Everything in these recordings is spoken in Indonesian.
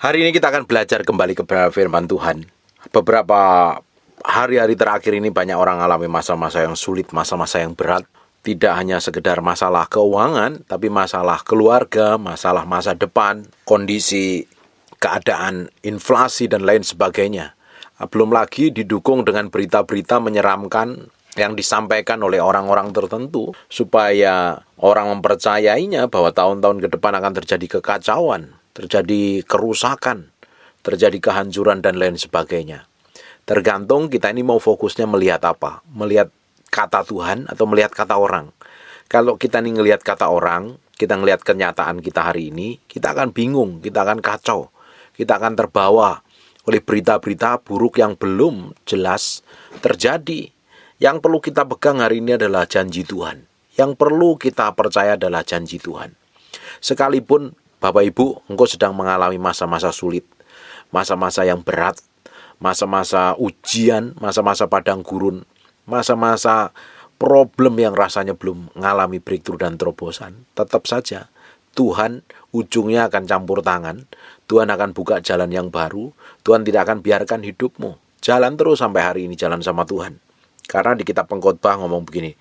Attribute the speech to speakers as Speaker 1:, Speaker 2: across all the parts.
Speaker 1: Hari ini kita akan belajar kembali kepada firman Tuhan. Beberapa hari-hari terakhir ini banyak orang alami masa-masa yang sulit, masa-masa yang berat. Tidak hanya sekedar masalah keuangan, tapi masalah keluarga, masalah masa depan, kondisi, keadaan, inflasi, dan lain sebagainya. Belum lagi didukung dengan berita-berita menyeramkan yang disampaikan oleh orang-orang tertentu supaya orang mempercayainya bahwa tahun-tahun ke depan akan terjadi kekacauan, terjadi kerusakan, terjadi kehancuran dan lain sebagainya. Tergantung kita ini mau fokusnya melihat apa, melihat kata Tuhan atau melihat kata orang. Kalau kita ini ngelihat kata orang, kita ngelihat kenyataan kita hari ini, kita akan bingung, kita akan kacau, kita akan terbawa oleh berita-berita buruk yang belum jelas terjadi. Yang perlu kita pegang hari ini adalah janji Tuhan. Yang perlu kita percaya adalah janji Tuhan. Sekalipun Bapak Ibu, engkau sedang mengalami masa-masa sulit, masa-masa yang berat, masa-masa ujian, masa-masa padang gurun, masa-masa problem yang rasanya belum mengalami breakthrough dan terobosan, tetap saja Tuhan ujungnya akan campur tangan. Tuhan akan buka jalan yang baru. Tuhan tidak akan biarkan hidupmu jalan terus sampai hari ini jalan sama Tuhan. Karena di kitab Pengkhotbah ngomong begini,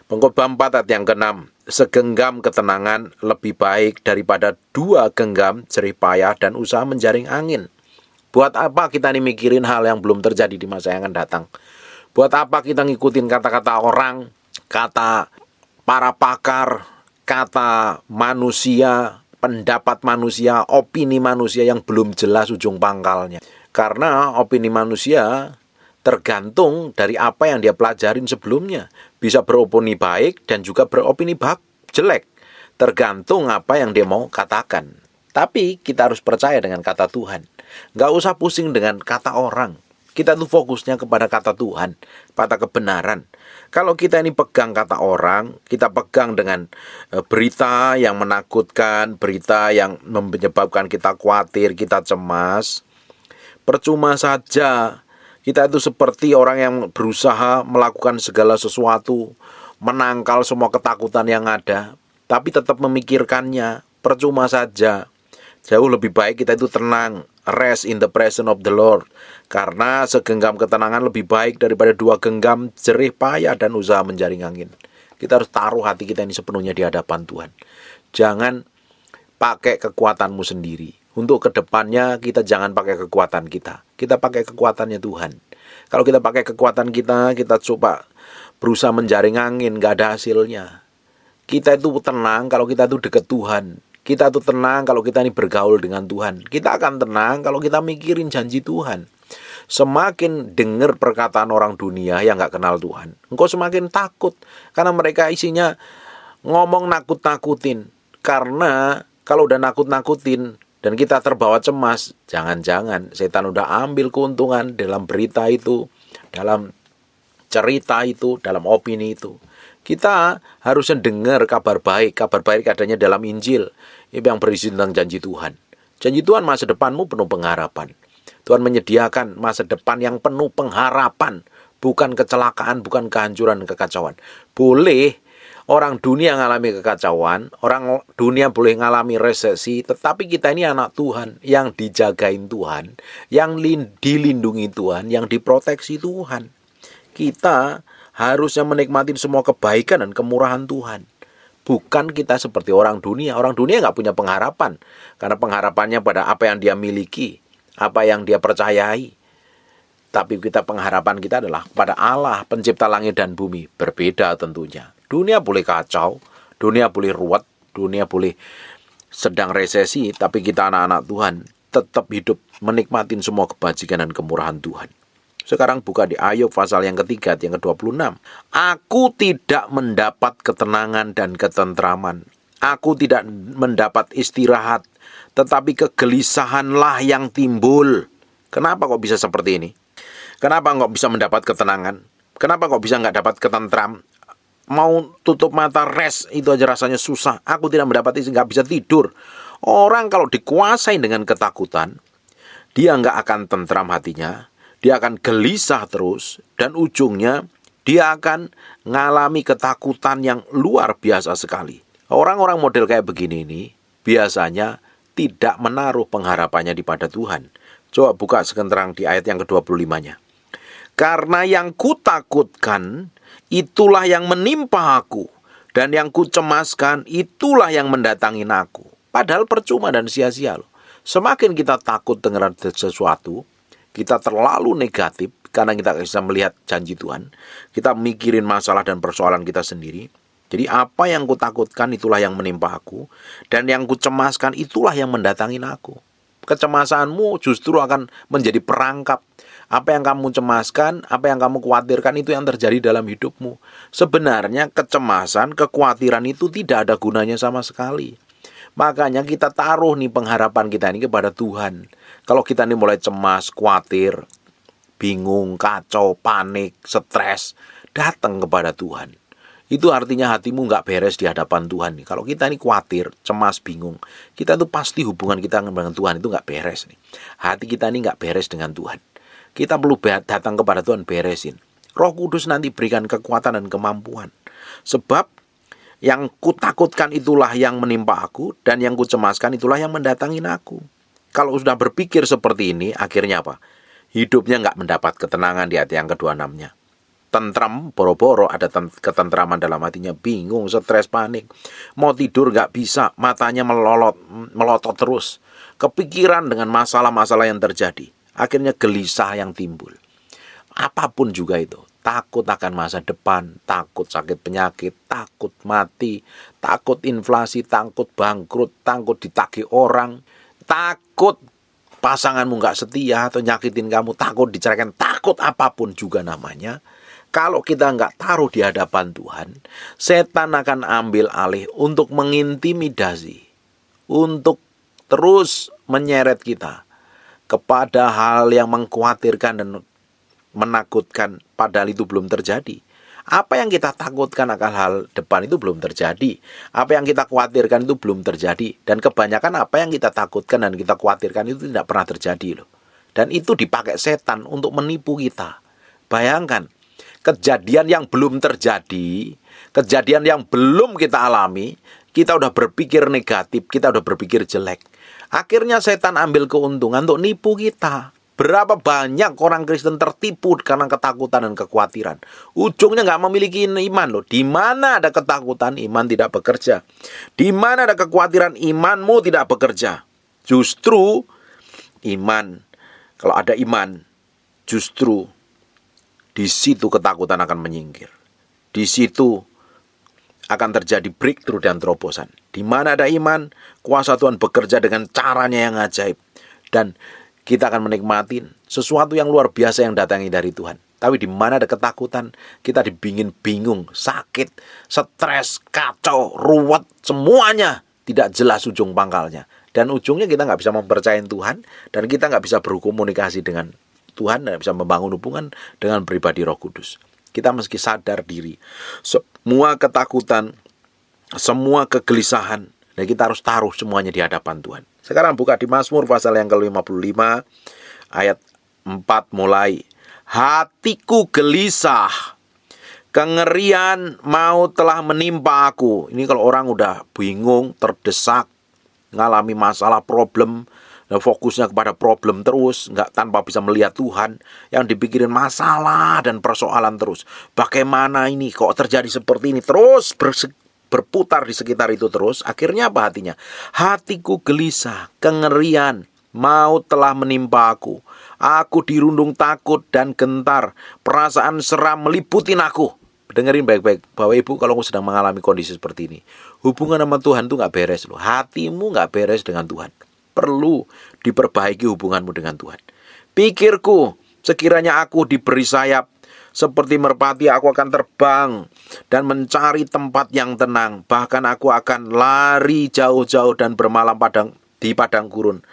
Speaker 1: Pengkhotbah 4 ayat yang ke-6, segenggam ketenangan lebih baik daripada 2 genggam jerih payah dan usaha menjaring angin. Buat apa kita nih mikirin hal yang belum terjadi di masa yang akan datang? Buat apa kita ngikutin kata-kata orang, kata para pakar, kata manusia, pendapat manusia, opini manusia yang belum jelas ujung pangkalnya? Karena opini manusia tergantung dari apa yang dia pelajarin sebelumnya. Bisa beropini baik dan juga beropini jelek. Tergantung apa yang dia mau katakan. Tapi kita harus percaya dengan kata Tuhan. Nggak usah pusing dengan kata orang. Kita tuh fokusnya kepada kata Tuhan, pada kebenaran. Kalau kita ini pegang kata orang, kita pegang dengan berita yang menakutkan, berita yang menyebabkan kita khawatir, kita cemas, percuma saja. Kita itu seperti orang yang berusaha melakukan segala sesuatu, menangkal semua ketakutan yang ada, tapi tetap memikirkannya, percuma saja. Jauh lebih baik kita itu tenang, rest in the presence of the Lord. Karena segenggam ketenangan lebih baik daripada 2 genggam jerih payah dan usaha menjaring angin. Kita harus taruh hati kita ini sepenuhnya di hadapan Tuhan. Jangan pakai kekuatanmu sendiri. Untuk kedepannya kita jangan pakai kekuatan kita. Kita pakai kekuatannya Tuhan. Kalau kita pakai kekuatan kita, kita coba berusaha menjaring angin, gak ada hasilnya. Kita itu tenang kalau kita itu dekat Tuhan. Kita itu tenang kalau kita ini bergaul dengan Tuhan. Kita akan tenang kalau kita mikirin janji Tuhan. Semakin dengar perkataan orang dunia yang gak kenal Tuhan, engkau semakin takut. Karena mereka isinya ngomong nakut-nakutin. Karena kalau udah nakut-nakutin dan kita terbawa cemas, jangan-jangan setan udah ambil keuntungan dalam berita itu, dalam cerita itu, dalam opini itu. Kita harusnya dengar kabar baik adanya dalam Injil yang berisi tentang janji Tuhan. Janji Tuhan masa depanmu penuh pengharapan. Tuhan menyediakan masa depan yang penuh pengharapan, bukan kecelakaan, bukan kehancuran dan kekacauan. Boleh orang dunia mengalami kekacauan, orang dunia boleh mengalami resesi, tetapi kita ini anak Tuhan, yang dijagain Tuhan, yang dilindungi Tuhan, yang diproteksi Tuhan. Kita harusnya menikmati semua kebaikan dan kemurahan Tuhan. Bukan kita seperti orang dunia. Orang dunia nggak punya pengharapan, karena pengharapannya pada apa yang dia miliki, apa yang dia percayai. Tapi pengharapan kita adalah pada Allah, pencipta langit dan bumi. Berbeda tentunya. Dunia boleh kacau, dunia boleh ruwet, dunia boleh sedang resesi, tapi kita anak-anak Tuhan tetap hidup menikmatin semua kebajikan dan kemurahan Tuhan. Sekarang buka di Ayub pasal yang ketiga, yang ke-26. Aku tidak mendapat ketenangan dan ketentraman. Aku tidak mendapat istirahat, tetapi kegelisahanlah yang timbul. Kenapa kok bisa seperti ini? Kenapa kok bisa mendapat ketenangan? Kenapa kok bisa nggak dapat ketentram? Mau tutup mata rest itu aja rasanya susah. Aku tidak mendapat itu, nggak bisa tidur. Orang kalau dikuasai dengan ketakutan, dia nggak akan tentram hatinya. Dia akan gelisah terus. Dan ujungnya dia akan ngalami ketakutan yang luar biasa sekali. Orang-orang model kayak begini ini biasanya tidak menaruh pengharapannya di pada Tuhan. Coba buka sekenterang di ayat yang ke-25-nya. Karena yang kutakutkan, itulah yang menimpa aku. Dan yang kucemaskan, itulah yang mendatangin aku. Padahal percuma dan sia-sia loh. Semakin kita takut dengan sesuatu, kita terlalu negatif, karena kita bisa melihat janji Tuhan. Kita mikirin masalah dan persoalan kita sendiri. Jadi apa yang kutakutkan, itulah yang menimpa aku. Dan yang kucemaskan, itulah yang mendatangin aku. Kecemasanmu justru akan menjadi perangkap. Apa yang kamu cemaskan, apa yang kamu khawatirkan, itu yang terjadi dalam hidupmu. Sebenarnya kecemasan, kekhawatiran itu tidak ada gunanya sama sekali. Makanya kita taruh nih pengharapan kita ini kepada Tuhan. Kalau kita ini mulai cemas, khawatir, bingung, kacau, panik, stres, datang kepada Tuhan. Itu artinya hatimu nggak beres di hadapan Tuhan nih. Kalau kita ini khawatir, cemas, bingung, kita tuh pasti hubungan kita dengan Tuhan itu nggak beres nih. Hati kita ini nggak beres dengan Tuhan. Kita perlu datang kepada Tuhan, beresin. Roh Kudus nanti berikan kekuatan dan kemampuan. Sebab yang kutakutkan itulah yang menimpa aku, dan yang kucemaskan itulah yang mendatangin aku. Kalau sudah berpikir seperti ini, akhirnya apa? Hidupnya nggak mendapat ketenangan di ayat yang ke-26-nya. Tentram, boro-boro ada ketentraman dalam hatinya, bingung, stres, panik. Mau tidur nggak bisa, matanya melotot terus. Kepikiran dengan masalah-masalah yang terjadi. Akhirnya gelisah yang timbul. Apapun juga itu. Takut akan masa depan, takut sakit penyakit, takut mati, takut inflasi, takut bangkrut, takut ditagih orang, takut pasanganmu nggak setia atau nyakitin kamu, takut diceraikan, takut apapun juga namanya. Kalau kita nggak taruh di hadapan Tuhan, setan akan ambil alih untuk mengintimidasi, untuk terus menyeret kita kepada hal yang mengkhawatirkan dan menakutkan, padahal itu belum terjadi. Apa yang kita takutkan akan hal depan itu belum terjadi. Apa yang kita khawatirkan itu belum terjadi. Dan kebanyakan apa yang kita takutkan dan kita khawatirkan itu tidak pernah terjadi loh. Dan itu dipakai setan untuk menipu kita. Bayangkan, kejadian yang belum terjadi, kejadian yang belum kita alami, kita udah berpikir negatif, kita udah berpikir jelek. Akhirnya setan ambil keuntungan untuk nipu kita. Berapa banyak orang Kristen tertipu karena ketakutan dan kekhawatiran. Ujungnya nggak memiliki iman loh. Di mana ada ketakutan, iman tidak bekerja. Di mana ada kekhawatiran, imanmu tidak bekerja. Justru iman, kalau ada iman, justru di situ ketakutan akan menyingkir. Di situ akan terjadi breakthrough dan terobosan. Di mana ada iman, kuasa Tuhan bekerja dengan caranya yang ajaib. Dan kita akan menikmati sesuatu yang luar biasa yang datangi dari Tuhan. Tapi di mana ada ketakutan, kita dibingin bingung, sakit, stres, kacau, ruwet, semuanya tidak jelas ujung pangkalnya. Dan ujungnya kita nggak bisa mempercayai Tuhan, dan kita nggak bisa berkomunikasi dengan Tuhan, dan bisa membangun hubungan dengan pribadi Roh Kudus. Kita mesti sadar diri. Semua ketakutan, semua kegelisahan, dan kita harus taruh semuanya di hadapan Tuhan. Sekarang buka di Mazmur pasal yang ke-55, ayat 4 mulai. Hatiku gelisah, kengerian maut telah menimpa aku. Ini kalau orang udah bingung, terdesak, ngalami masalah, problem, dan fokusnya kepada problem terus, nggak tanpa bisa melihat Tuhan, yang dipikirin masalah dan persoalan terus. Bagaimana ini kok terjadi seperti ini? Terus berputar di sekitar itu terus. Akhirnya apa hatinya? Hatiku gelisah, kengerian, maut telah menimpa aku. Aku dirundung takut dan gentar, perasaan seram meliputin aku. Dengerin baik-baik, Bapak Ibu, kalau kamu sedang mengalami kondisi seperti ini, hubungan sama Tuhan tuh nggak beres loh. Hatimu nggak beres dengan Tuhan. Perlu diperbaiki hubunganmu dengan Tuhan. Pikirku, sekiranya aku diberi sayap, seperti merpati aku akan terbang dan mencari tempat yang tenang. Bahkan aku akan lari jauh-jauh dan bermalam di padang gurun.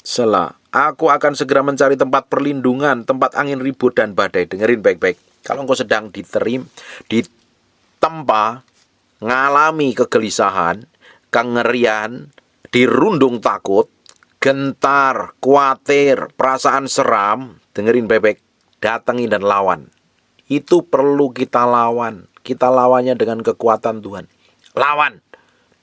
Speaker 1: Selah, aku akan segera mencari tempat perlindungan, tempat angin ribut dan badai. Dengerin baik-baik. Kalau engkau sedang ditempa, ngalami kegelisahan, kengerian, dirundung takut, gentar, khawatir, perasaan seram, dengerin baik-baik, datangi dan lawan. Itu perlu kita lawan. Kita lawannya dengan kekuatan Tuhan. Lawan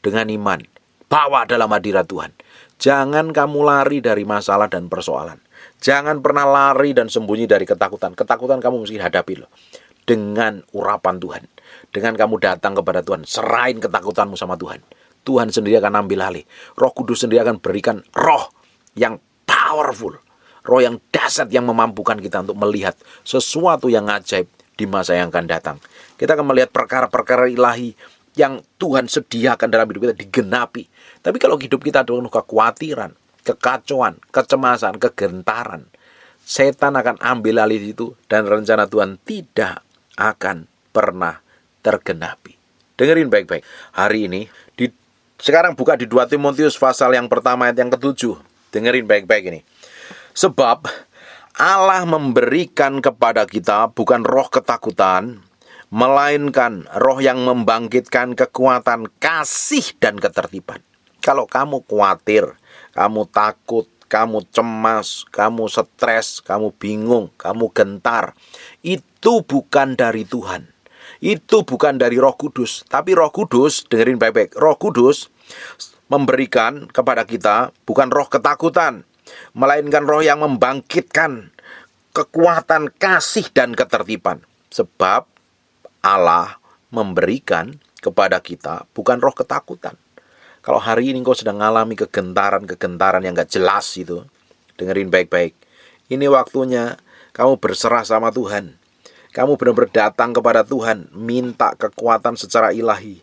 Speaker 1: dengan iman. Bawa dalam hadirat Tuhan. Jangan kamu lari dari masalah dan persoalan. Jangan pernah lari dan sembunyi dari ketakutan. Ketakutan kamu mesti hadapi loh. Dengan urapan Tuhan. Dengan kamu datang kepada Tuhan. Serahin ketakutanmu sama Tuhan. Tuhan sendiri akan ambil alih. Roh Kudus sendiri akan berikan roh yang powerful. Roh yang dahsyat yang memampukan kita untuk melihat sesuatu yang ajaib di masa yang akan datang. Kita akan melihat perkara-perkara ilahi yang Tuhan sediakan dalam hidup kita digenapi. Tapi kalau hidup kita penuh kekhawatiran, kekacauan, kecemasan, kegentaran, setan akan ambil alih itu dan rencana Tuhan tidak akan pernah tergenapi. Dengerin baik-baik. Hari ini, sekarang buka di 2 Timotius pasal yang pertama ayat yang ke-7. Dengerin baik-baik ini. Sebab Allah memberikan kepada kita bukan roh ketakutan, melainkan roh yang membangkitkan kekuatan, kasih, dan ketertiban. Kalau kamu khawatir, kamu takut, kamu cemas, kamu stres, kamu bingung, kamu gentar, itu bukan dari Tuhan. Itu bukan dari Roh Kudus. Tapi Roh Kudus, dengerin baik-baik, Roh Kudus memberikan kepada kita bukan roh ketakutan, melainkan roh yang membangkitkan kekuatan, kasih, dan ketertiban. Sebab Allah memberikan kepada kita bukan roh ketakutan. Kalau hari ini engkau sedang mengalami kegentaran yang gak jelas itu, dengerin baik-baik. Ini waktunya kamu berserah sama Tuhan. Kamu benar-benar datang kepada Tuhan, minta kekuatan secara ilahi.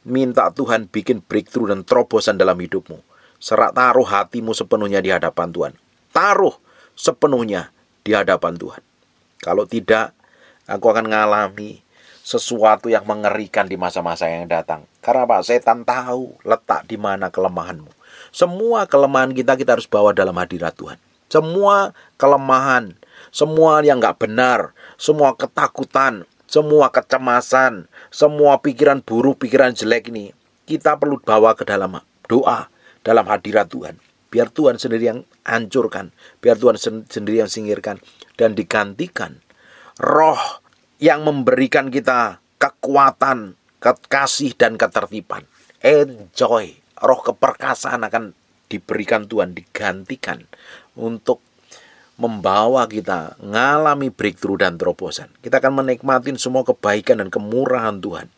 Speaker 1: Minta Tuhan bikin breakthrough dan terobosan dalam hidupmu. Taruh hatimu sepenuhnya di hadapan Tuhan. Taruh sepenuhnya di hadapan Tuhan. Kalau tidak, aku akan mengalami sesuatu yang mengerikan di masa-masa yang datang. Karena apa? Setan tahu letak di mana kelemahanmu. Semua kelemahan kita harus bawa dalam hadirat Tuhan. Semua kelemahan, semua yang gak benar, semua ketakutan, semua kecemasan, semua pikiran buruk, pikiran jelek ini, kita perlu bawa ke dalam doa, dalam hadirat Tuhan. Biar Tuhan sendiri yang hancurkan, biar Tuhan sendiri yang singkirkan, dan digantikan roh yang memberikan kita kekuatan, kasih, dan ketertiban. Enjoy. Roh keperkasaan akan diberikan Tuhan, digantikan untuk membawa kita mengalami breakthrough dan terobosan. Kita akan menikmati semua kebaikan dan kemurahan Tuhan.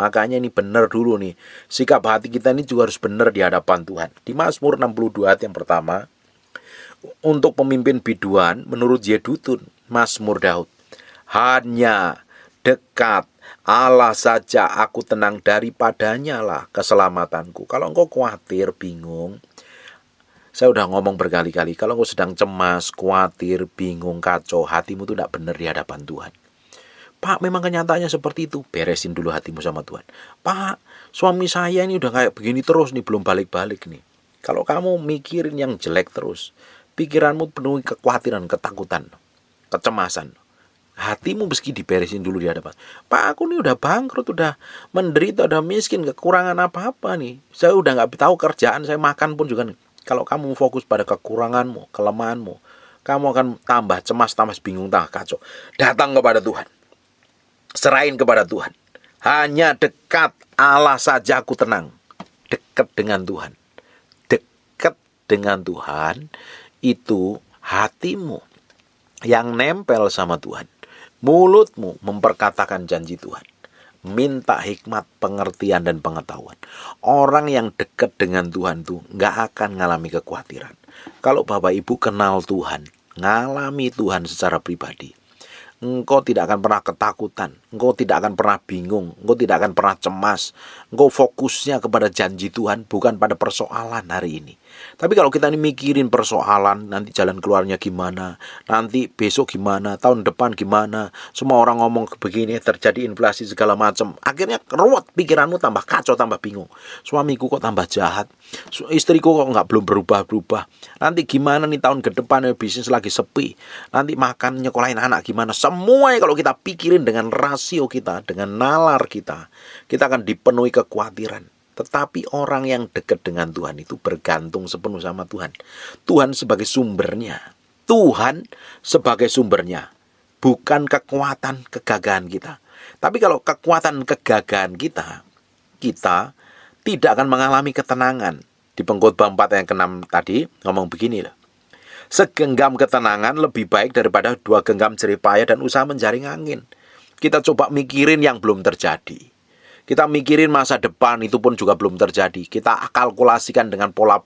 Speaker 1: Makanya ini benar dulu nih. Sikap hati kita ini juga harus benar di hadapan Tuhan. Di Mazmur 62 ayat yang pertama, untuk pemimpin biduan menurut Yedutun, Mazmur Daud. Hanya dekat Allah saja aku tenang, daripadanya lah keselamatanku. Kalau engkau khawatir, bingung, saya udah ngomong berkali-kali, kalau engkau sedang cemas, khawatir, bingung, kacau, hatimu itu tidak benar di hadapan Tuhan. Pak, memang kenyataannya seperti itu. Beresin dulu hatimu sama Tuhan. Pak, suami saya ini udah kayak begini terus nih, belum balik-balik nih. Kalau kamu mikirin yang jelek terus, pikiranmu penuhi kekhawatiran, ketakutan, kecemasan, hatimu meski diberesin dulu di hadapan. Pak, aku nih udah bangkrut, udah menderita, udah miskin, kekurangan apa-apa nih. Saya udah gak tahu kerjaan, saya makan pun juga nih. Kalau kamu fokus pada kekuranganmu, kelemahanmu, kamu akan tambah cemas, tambah bingung, tambah kacau. Datang kepada Tuhan. Serahin kepada Tuhan. Hanya dekat Allah saja aku tenang. Dekat dengan Tuhan. Dekat dengan Tuhan, itu hatimu yang nempel sama Tuhan. Mulutmu memperkatakan janji Tuhan. Minta hikmat, pengertian, dan pengetahuan. Orang yang dekat dengan Tuhan tuh gak akan ngalami kekhawatiran. Kalau Bapak Ibu kenal Tuhan, ngalami Tuhan secara pribadi, engkau tidak akan pernah ketakutan, engkau tidak akan pernah bingung, engkau tidak akan pernah cemas. Engkau fokusnya kepada janji Tuhan, bukan pada persoalan hari ini. Tapi kalau kita ini mikirin persoalan, nanti jalan keluarnya gimana, nanti besok gimana, tahun depan gimana, semua orang ngomong begini, terjadi inflasi segala macam, akhirnya ruwet, pikiranmu tambah kacau, tambah bingung. Suamiku kok tambah jahat, istriku kok belum berubah-berubah, nanti gimana nih tahun ke depan, bisnis lagi sepi, nanti makan nyekolahin anak gimana. Semuanya kalau kita pikirin dengan rasio kita, dengan nalar kita akan dipenuhi kekhawatiran. Tetapi orang yang dekat dengan Tuhan itu bergantung sepenuh sama Tuhan. Tuhan sebagai sumbernya. Tuhan sebagai sumbernya. Bukan kekuatan kegagahan kita. Tapi kalau kekuatan kegagahan kita tidak akan mengalami ketenangan. Di Pengkhotbah 4 ayat ke-6 tadi ngomong begini loh. Segenggam ketenangan lebih baik daripada 2 genggam jerih payah dan usaha menjaring angin. Kita coba mikirin yang belum terjadi. Kita mikirin masa depan, itu pun juga belum terjadi. Kita kalkulasikan dengan pola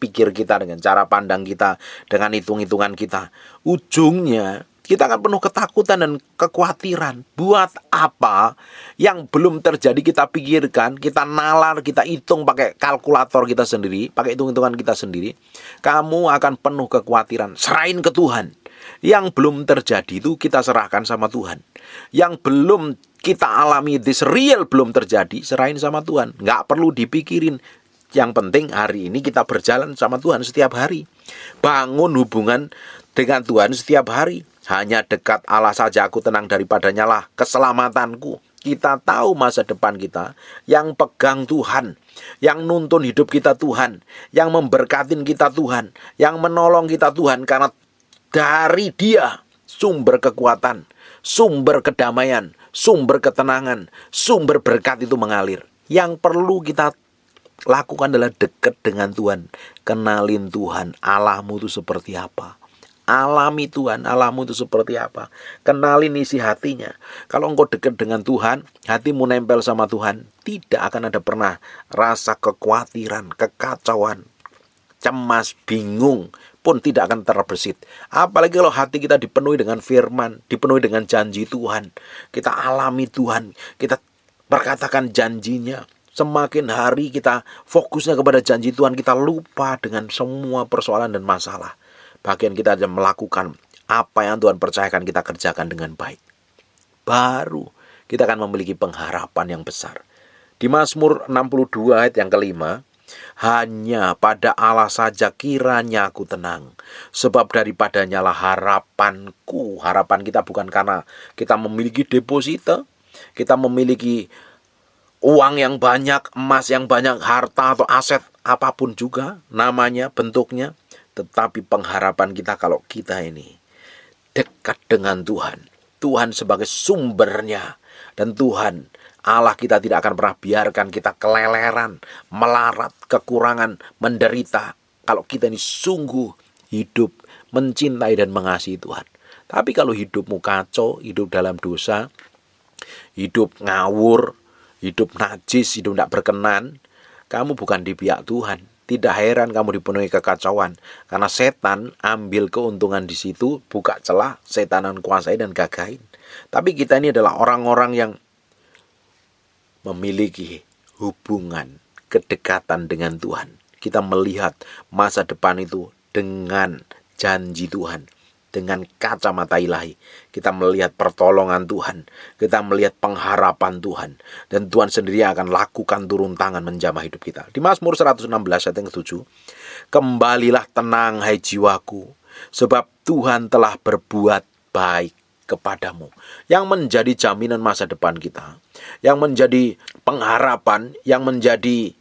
Speaker 1: pikir kita, dengan cara pandang kita, dengan hitung-hitungan kita. Ujungnya kita akan penuh ketakutan dan kekhawatiran. Buat apa yang belum terjadi kita pikirkan, kita nalar, kita hitung pakai kalkulator kita sendiri, pakai hitung-hitungan kita sendiri. Kamu akan penuh kekhawatiran. Serahin ke Tuhan. Yang belum terjadi itu kita serahkan sama Tuhan. Yang belum kita alami, this real belum terjadi, serahin sama Tuhan. Nggak perlu dipikirin. Yang penting hari ini kita berjalan sama Tuhan setiap hari. Bangun hubungan dengan Tuhan setiap hari. Hanya dekat Allah saja aku tenang, daripadanya lah keselamatanku. Kita tahu masa depan kita. Yang pegang Tuhan. Yang nuntun hidup kita Tuhan. Yang memberkatin kita Tuhan. Yang menolong kita Tuhan. Karena dari Dia sumber kekuatan, sumber kedamaian, sumber ketenangan, sumber berkat itu mengalir. Yang perlu kita lakukan adalah dekat dengan Tuhan. Kenalin Tuhan, Allahmu itu seperti apa. Alami Tuhan, Allahmu itu seperti apa. Kenalin isi hatinya. Kalau engkau dekat dengan Tuhan, hatimu nempel sama Tuhan, tidak akan ada pernah rasa kekhawatiran, kekacauan, cemas, bingung pun tidak akan terbersit. Apalagi kalau hati kita dipenuhi dengan firman, dipenuhi dengan janji Tuhan. Kita alami Tuhan, kita berkatakan janjinya. Semakin hari kita fokusnya kepada janji Tuhan, kita lupa dengan semua persoalan dan masalah. Bagian kita aja melakukan apa yang Tuhan percayakan, kita kerjakan dengan baik. Baru kita akan memiliki pengharapan yang besar. Di Mazmur 62 ayat yang ke-5, hanya pada Allah saja kiranya aku tenang, sebab daripadanya lah harapanku. Harapan kita bukan karena kita memiliki deposito, kita memiliki uang yang banyak, emas yang banyak, harta atau aset apapun juga namanya, bentuknya. Tetapi pengharapan kita kalau kita ini dekat dengan Tuhan. Tuhan sebagai sumbernya. Dan Tuhan Allah kita tidak akan pernah biarkan kita keleleran, melarat, kekurangan, menderita. Kalau kita ini sungguh hidup, mencintai dan mengasihi Tuhan. Tapi kalau hidupmu kacau, hidup dalam dosa, hidup ngawur, hidup najis, hidup tidak berkenan, kamu bukan di pihak Tuhan. Tidak heran kamu dipenuhi kekacauan. Karena setan ambil keuntungan di situ, buka celah, setanan kuasai dan gagahin. Tapi kita ini adalah orang-orang yang memiliki hubungan, kedekatan dengan Tuhan. Kita melihat masa depan itu dengan janji Tuhan, dengan kacamata ilahi. Kita melihat pertolongan Tuhan, kita melihat pengharapan Tuhan, dan Tuhan sendiri akan lakukan turun tangan menjamah hidup kita. Di Mazmur 116 ayat yang ke-7, kembalilah tenang hai jiwaku, sebab Tuhan telah berbuat baik kepadamu. Yang menjadi jaminan masa depan kita, yang menjadi pengharapan, yang menjadi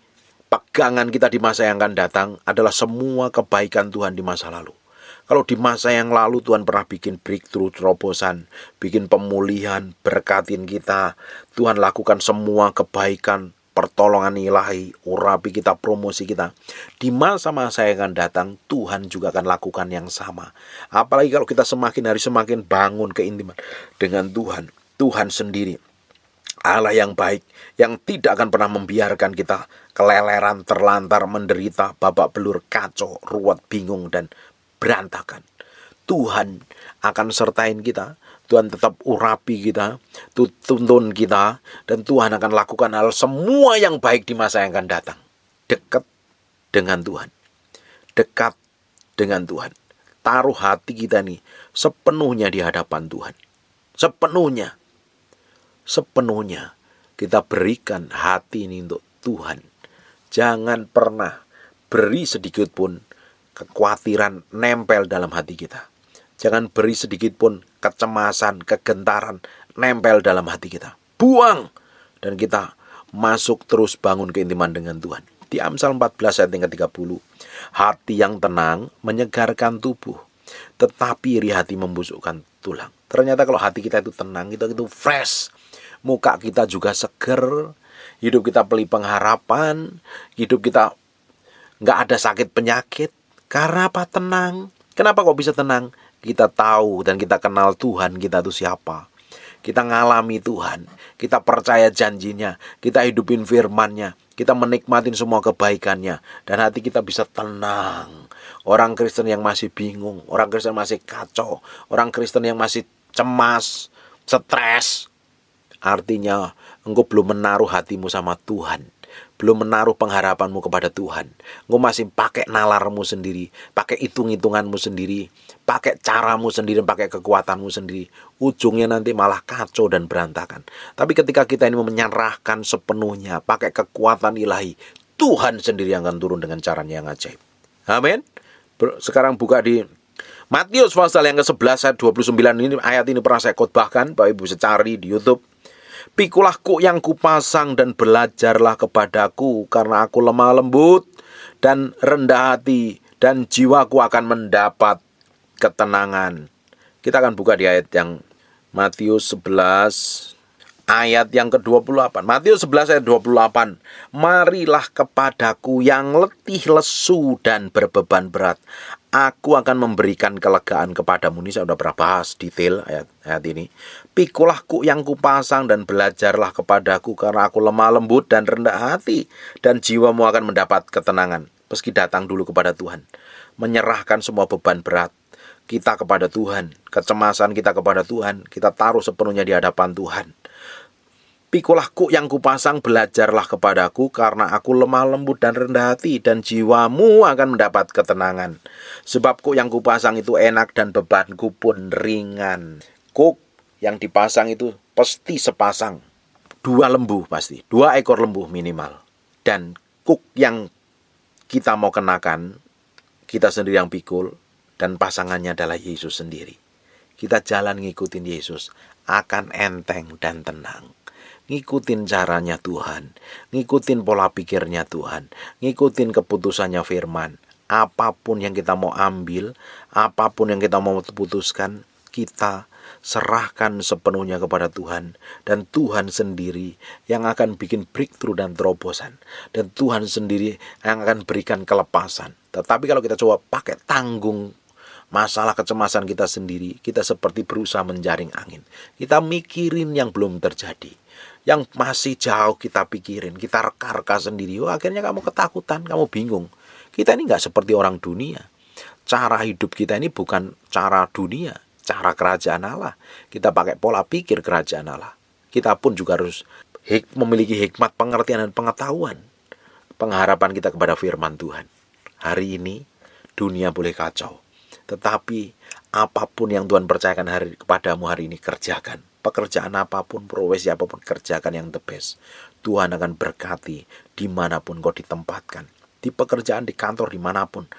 Speaker 1: pegangan kita di masa yang akan datang adalah semua kebaikan Tuhan di masa lalu. Kalau di masa yang lalu Tuhan pernah bikin breakthrough, terobosan, bikin pemulihan, berkatin kita, Tuhan lakukan semua kebaikan, pertolongan ilahi, urapi kita, promosi kita. Di masa-masa yang akan datang, Tuhan juga akan lakukan yang sama. Apalagi kalau kita semakin hari semakin bangun keintiman dengan Tuhan. Tuhan sendiri, Allah yang baik, yang tidak akan pernah membiarkan kita keleleran, terlantar, menderita, babak belur, kacau, ruwet, bingung, dan berantakan. Tuhan akan sertain kita. Tuhan tetap urapi kita, tuntun kita, dan Tuhan akan lakukan hal semua yang baik di masa yang akan datang. Dekat dengan Tuhan. Dekat dengan Tuhan. Taruh hati kita nih sepenuhnya di hadapan Tuhan. Sepenuhnya. Sepenuhnya kita berikan hati ini untuk Tuhan. Jangan pernah beri sedikit pun kekhawatiran nempel dalam hati kita. Jangan beri sedikit pun kecemasan, kegentaran nempel dalam hati kita. Buang. Dan kita masuk terus bangun keintiman dengan Tuhan. Di Amsal 14 ayat yang ke-30. Hati yang tenang menyegarkan tubuh, tetapi iri hati membusukkan tulang. Ternyata kalau hati kita itu tenang, kita itu fresh. Muka kita juga seger. Hidup kita penuh pengharapan. Hidup kita nggak ada sakit penyakit. Karena apa? Tenang. Kenapa kok bisa tenang? Kita tahu dan kita kenal Tuhan kita itu siapa. Kita ngalami Tuhan, kita percaya janjinya, kita hidupin firman-Nya, kita menikmatin semua kebaikannya, dan hati kita bisa tenang. Orang Kristen yang masih bingung, orang Kristen masih kacau, orang Kristen yang masih cemas, stres, artinya engkau belum menaruh hatimu sama Tuhan, belum menaruh pengharapanmu kepada Tuhan. Engkau masih pakai nalarmu sendiri, pakai hitung-hitunganmu sendiri, pakai caramu sendiri, pakai kekuatanmu sendiri. Ujungnya nanti malah kacau dan berantakan. Tapi ketika kita ini menyerahkan sepenuhnya, pakai kekuatan ilahi, Tuhan sendiri yang akan turun dengan caranya yang ajaib. Amin. Sekarang buka di Matius pasal yang ke-11 ayat 29 ini. Ayat ini pernah saya khotbahkan, Bapak Ibu bisa cari di YouTube. Pikulah kuk yang kupasang dan belajarlah kepadaku, karena aku lemah lembut dan rendah hati, dan jiwaku akan mendapat ketenangan. Kita akan buka di ayat yang Matius 11 ayat yang ke-28. Matius 11 ayat 28. Marilah kepadaku yang letih, lesu, dan berbeban berat. Aku akan memberikan kelegaan kepadamu. Ini saya sudah pernah bahas detail ayat ini. Pikulah kuk yang kupasang dan belajarlah kepadaku, karena aku lemah lembut dan rendah hati, dan jiwamu akan mendapat ketenangan. Meski datang dulu kepada Tuhan, menyerahkan semua beban berat kita kepada Tuhan, kecemasan kita kepada Tuhan, kita taruh sepenuhnya di hadapan Tuhan. Pikulah kuk yang kupasang, belajarlah kepadaku, karena aku lemah lembut dan rendah hati, dan jiwamu akan mendapat ketenangan. Sebab kuk yang kupasang itu enak dan bebanku pun ringan. Kuk yang dipasang itu pasti sepasang, 2 lembu pasti, 2 ekor lembu minimal. Dan kuk yang kita mau kenakan, kita sendiri yang pikul, dan pasangannya adalah Yesus sendiri. Kita jalan ngikutin Yesus, akan enteng dan tenang. Ngikutin caranya Tuhan, ngikutin pola pikirnya Tuhan, ngikutin keputusannya firman. Apapun yang kita mau ambil, apapun yang kita mau putuskan, kita serahkan sepenuhnya kepada Tuhan. Dan Tuhan sendiri yang akan bikin breakthrough dan terobosan. Dan Tuhan sendiri yang akan berikan kelepasan. Tetapi kalau kita coba pakai tanggung masalah kecemasan kita sendiri, kita seperti berusaha menjaring angin. Kita mikirin yang belum terjadi, yang masih jauh kita pikirin, kita reka-reka sendiri. Akhirnya kamu ketakutan, kamu bingung. Kita ini gak seperti orang dunia. Cara hidup kita ini bukan cara dunia, cara kerajaan Allah. Kita pakai pola pikir kerajaan Allah. Kita pun juga harus memiliki hikmat, pengertian, dan pengetahuan. Pengharapan kita kepada firman Tuhan. Hari ini dunia boleh kacau, tetapi apapun yang Tuhan percayakan kepadamu hari ini, kerjakan. Pekerjaan apapun, profesi apapun, kerjakan yang the best. Tuhan akan berkati dimanapun kau ditempatkan. Di pekerjaan, di kantor, dimanapun,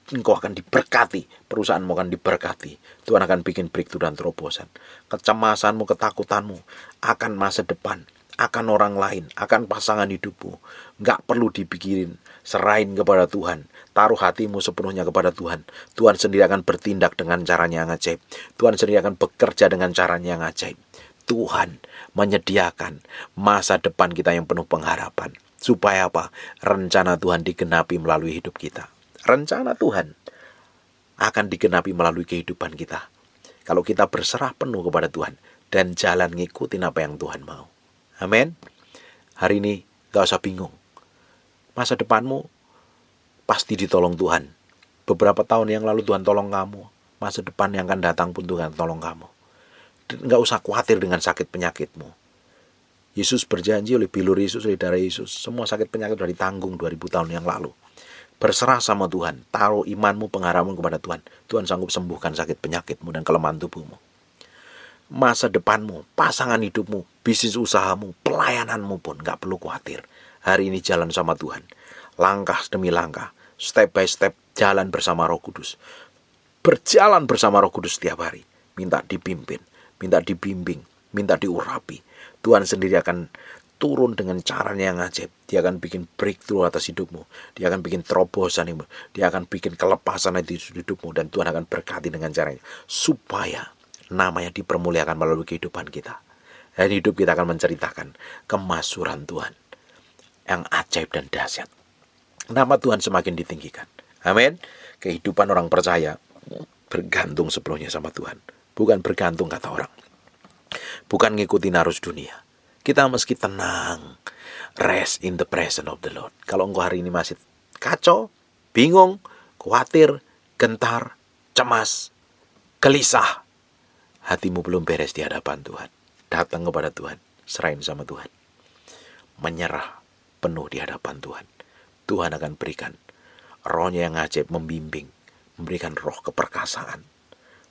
Speaker 1: engkau akan diberkati. Perusahaanmu akan diberkati. Tuhan akan bikin breakthrough dan terobosan. Kecemasanmu, ketakutanmu akan masa depan, akan orang lain, akan pasangan hidupmu, gak perlu dipikirin. Serahin kepada Tuhan. Taruh hatimu sepenuhnya kepada Tuhan. Tuhan sendiri akan bertindak dengan caranya yang ajaib. Tuhan sendiri akan bekerja dengan caranya yang ajaib. Tuhan menyediakan masa depan kita yang penuh pengharapan. Supaya apa? Rencana Tuhan digenapi melalui hidup kita. Rencana Tuhan akan digenapi melalui kehidupan kita. Kalau kita berserah penuh kepada Tuhan dan jalan ngikutin apa yang Tuhan mau. Amin. Hari ini gak usah bingung. Masa depanmu pasti ditolong Tuhan. Beberapa tahun yang lalu Tuhan tolong kamu. Masa depan yang akan datang pun Tuhan tolong kamu. Gak usah khawatir dengan sakit penyakitmu. Yesus berjanji oleh bilur Yesus, oleh darah Yesus, semua sakit penyakit sudah ditanggung 2000 tahun yang lalu. Berserah sama Tuhan. Taruh imanmu, pengharapanmu kepada Tuhan. Tuhan sanggup sembuhkan sakit penyakitmu dan kelemahan tubuhmu. Masa depanmu, pasangan hidupmu, bisnis usahamu, pelayananmu pun gak perlu khawatir. Hari ini jalan sama Tuhan. Langkah demi langkah, step by step, jalan bersama Roh Kudus. Berjalan bersama Roh Kudus setiap hari. Minta dipimpin, minta dibimbing, minta diurapi. Tuhan sendiri akan turun dengan caranya yang ajaib. Dia akan bikin breakthrough atas hidupmu. Dia akan bikin terobosan hidupmu. Dia akan bikin kelepasan di hidupmu. Dan Tuhan akan berkati dengan caranya. Supaya namanya dipermuliakan melalui kehidupan kita. Dan hidup kita akan menceritakan kemasyhuran Tuhan yang ajaib dan dahsyat. Nama Tuhan semakin ditinggikan. Amin. Kehidupan orang percaya bergantung sepenuhnya sama Tuhan. Bukan bergantung kata orang. Bukan ngikutin arus dunia. Kita meski tenang. Rest in the presence of the Lord. Kalau engkau hari ini masih kacau, bingung, khawatir, gentar, cemas, gelisah, hatimu belum beres di hadapan Tuhan. Datang kepada Tuhan. Serahin sama Tuhan. Menyerah penuh di hadapan Tuhan. Tuhan akan berikan rohnya yang ajaib, membimbing, memberikan roh keperkasaan,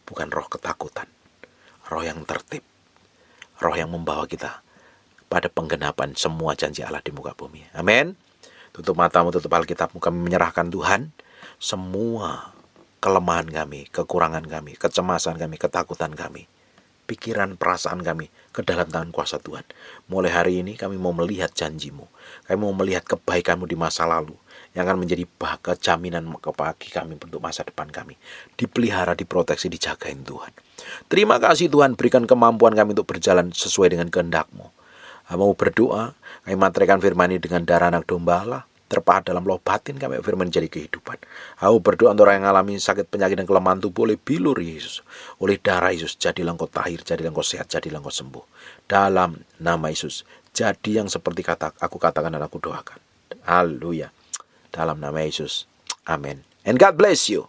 Speaker 1: bukan roh ketakutan, roh yang tertib, roh yang membawa kita pada penggenapan semua janji Allah di muka bumi. Amin. Tutup matamu, tutup Alkitabmu, kami menyerahkan Tuhan semua kelemahan kami, kekurangan kami, kecemasan kami, ketakutan kami, pikiran, perasaan kami ke dalam tangan kuasa Tuhan. Mulai hari ini kami mau melihat janjimu. Kami mau melihat kebaikanmu di masa lalu yang akan menjadi jaminan bagi kami untuk masa depan kami. Dipelihara, diproteksi, dijagain Tuhan. Terima kasih Tuhan, berikan kemampuan kami untuk berjalan sesuai dengan kehendak-Mu. Mau berdoa, kami materaikan firman ini dengan darah anak domba Allah, terpahat dalam loh batin kami firman jadi kehidupan. Mau berdoa untuk orang yang mengalami sakit, penyakit dan kelemahan tubuh oleh bilur Yesus, oleh darah Yesus, jadilah engkau tahir, jadilah engkau sehat, jadilah engkau sembuh. Dalam nama Yesus, jadi yang seperti aku katakan dan aku doakan. Haleluya. Dalam nama Yesus. Amin. And God bless you.